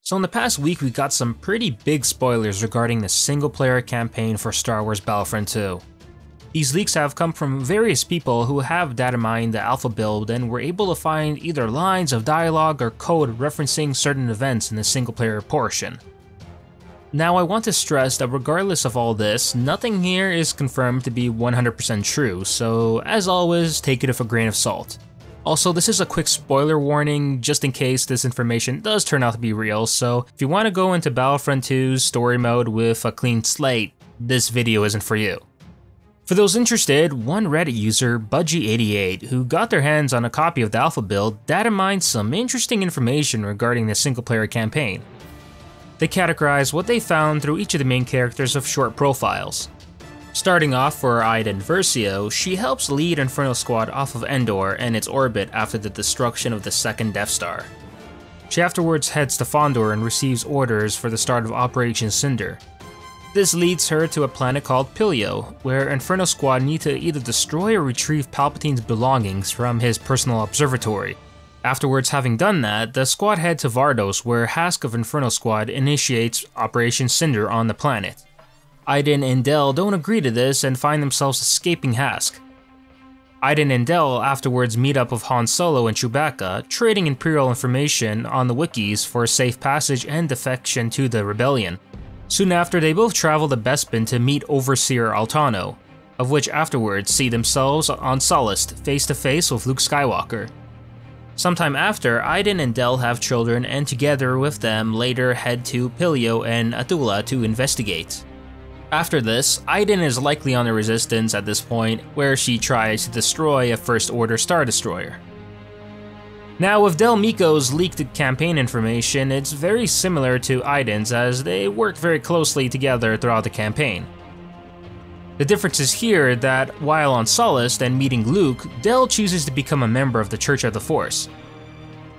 So in the past week we got some pretty big spoilers regarding the single player campaign for Star Wars Battlefront 2. These leaks have come from various people who have data mined the alpha build and were able to find either lines of dialogue or code referencing certain events in the single player portion. Now I want to stress that regardless of all this, nothing here is confirmed to be 100% true, so as always, take it with a grain of salt. Also, this is a quick spoiler warning just in case this information does turn out to be real, so if you want to go into Battlefront 2's story mode with a clean slate, this video isn't for you. For those interested, one Reddit user, Budgie88, who got their hands on a copy of the alpha build, data mined some interesting information regarding the single player campaign. They categorized what they found through each of the main characters of short profiles. Starting off for Iden Versio, she helps lead Inferno Squad off of Endor and its orbit after the destruction of the second Death Star. She afterwards heads to Fondor and receives orders for the start of Operation Cinder. This leads her to a planet called Pilio, where Inferno Squad need to either destroy or retrieve Palpatine's belongings from his personal observatory. Afterwards, having done that, the squad head to Vardos, where Hask of Inferno Squad initiates Operation Cinder on the planet. Iden and Del don't agree to this and find themselves escaping Hask. Iden and Del afterwards meet up with Han Solo and Chewbacca, trading Imperial information on the wikis for safe passage and defection to the Rebellion. Soon after, they both travel to Bespin to meet Overseer Altano, of which afterwards see themselves on Sullust face to face with Luke Skywalker. Sometime after, Iden and Del have children and together with them later head to Pilio and Atula to investigate. After this, Iden is likely on the Resistance at this point, where she tries to destroy a First Order Star Destroyer. Now with Del Meeko's leaked campaign information, it's very similar to Iden's as they work very closely together throughout the campaign. The difference is here that while on Sullust and meeting Luke, Del chooses to become a member of the Church of the Force.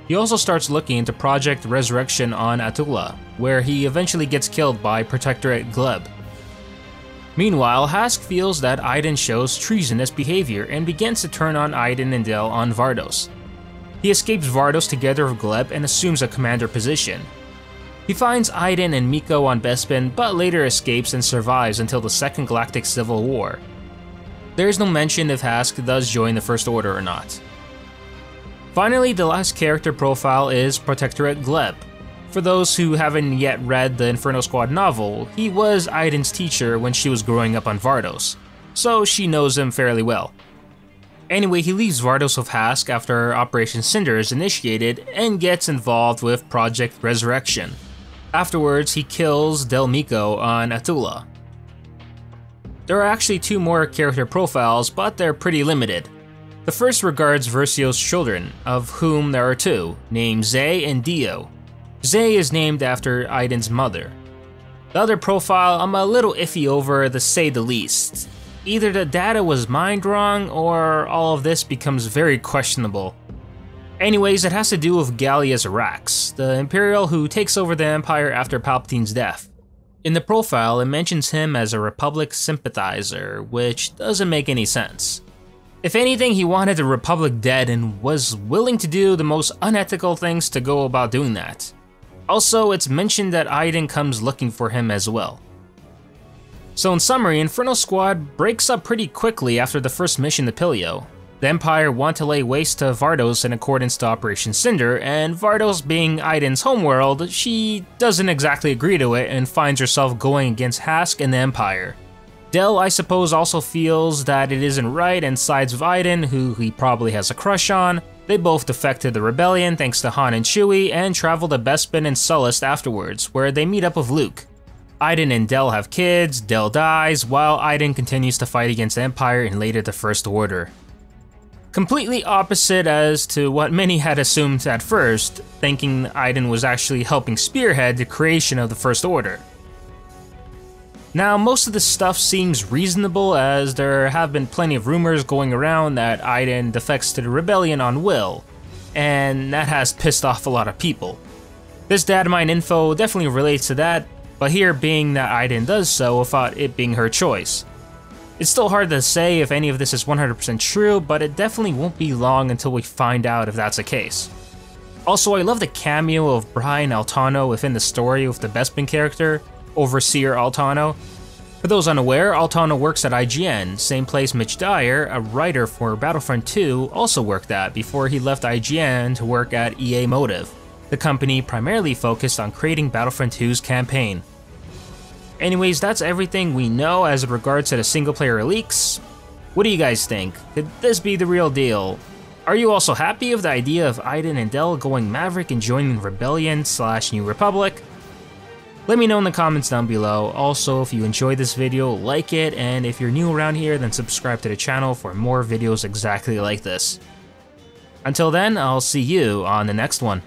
He also starts looking into Project Resurrection on Atula, where he eventually gets killed by Protectorate Gleb. Meanwhile, Hask feels that Iden shows treasonous behavior and begins to turn on Iden and Del on Vardos. He escapes Vardos together with Gleb and assumes a commander position. He finds Iden and Meeko on Bespin, but later escapes and survives until the Second Galactic Civil War. There is no mention if Hask does join the First Order or not. Finally, the last character profile is Protectorate Gleb. For those who haven't yet read the Inferno Squad novel, he was Iden's teacher when she was growing up on Vardos, so she knows him fairly well. Anyway, he leaves Vardos with Hask after Operation Cinder is initiated and gets involved with Project Resurrection. Afterwards, he kills Del Meeko on Atula. There are actually two more character profiles, but they're pretty limited. The first regards Versio's children, of whom there are two, named Zay and Dio. Zay is named after Iden's mother. The other profile I'm a little iffy over, to say the least. Either the data was mined wrong, or all of this becomes very questionable. Anyways, it has to do with Gallius Rax, the Imperial who takes over the Empire after Palpatine's death. In the profile, it mentions him as a Republic sympathizer, which doesn't make any sense. If anything, he wanted the Republic dead and was willing to do the most unethical things to go about doing that. Also, it's mentioned that Iden comes looking for him as well. So in summary, Inferno Squad breaks up pretty quickly after the first mission to Pilio. The Empire want to lay waste to Vardos in accordance to Operation Cinder, and Vardos being Iden's homeworld, she doesn't exactly agree to it and finds herself going against Hask and the Empire. Del, I suppose, also feels that it isn't right and sides with Iden, who he probably has a crush on. They both defect to the Rebellion thanks to Han and Chewie, and travel to Bespin and Sullust afterwards, where they meet up with Luke. Iden and Del have kids, Del dies, while Iden continues to fight against the Empire and later the First Order. Completely opposite as to what many had assumed at first, thinking Iden was actually helping spearhead the creation of the First Order. Now, most of this stuff seems reasonable as there have been plenty of rumors going around that Iden defects to the Rebellion on will, and that has pissed off a lot of people. This data mine info definitely relates to that, but here being that Iden does so without it being her choice. It's still hard to say if any of this is 100% true, but it definitely won't be long until we find out if that's the case. Also, I love the cameo of Brian Altano within the story with the Bespin character, Overseer Altano. For those unaware, Altano works at IGN, same place Mitch Dyer, a writer for Battlefront 2, also worked at before he left IGN to work at EA Motive, the company primarily focused on creating Battlefront 2's campaign. Anyways, that's everything we know as regards to the single player leaks. What do you guys think? Could this be the real deal? Are you also happy with the idea of Iden and Del going Maverick and joining Rebellion/New Republic? Let me know in the comments down below. Also, if you enjoyed this video, like it, and if you're new around here, then subscribe to the channel for more videos exactly like this. Until then, I'll see you on the next one.